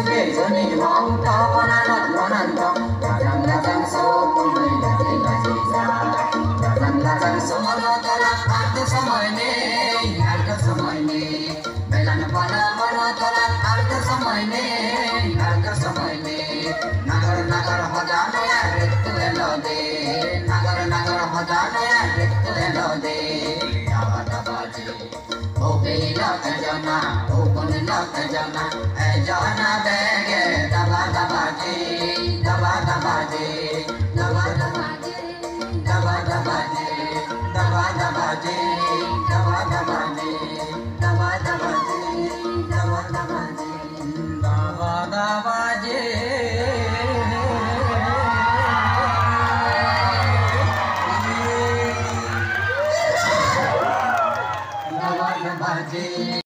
về giờ đi mong to con ăn lợn con ăn to là răng số con người là tên là gì ra là răng số nó to là ăn cái số mày nè ăn cái số mày nè bây giờ nó to là ăn cái số mày nè ăn cái số mày nè nagar ho jano ya ritu elo de nagar ho jano ya ritu elo de daba daba je o pe la ka jana o kon la ka jana e jana bege daba daba je daba daba je daba daba je daba daba je daba daba je daba daba je daba daba je daba daba je daba daba je Bye.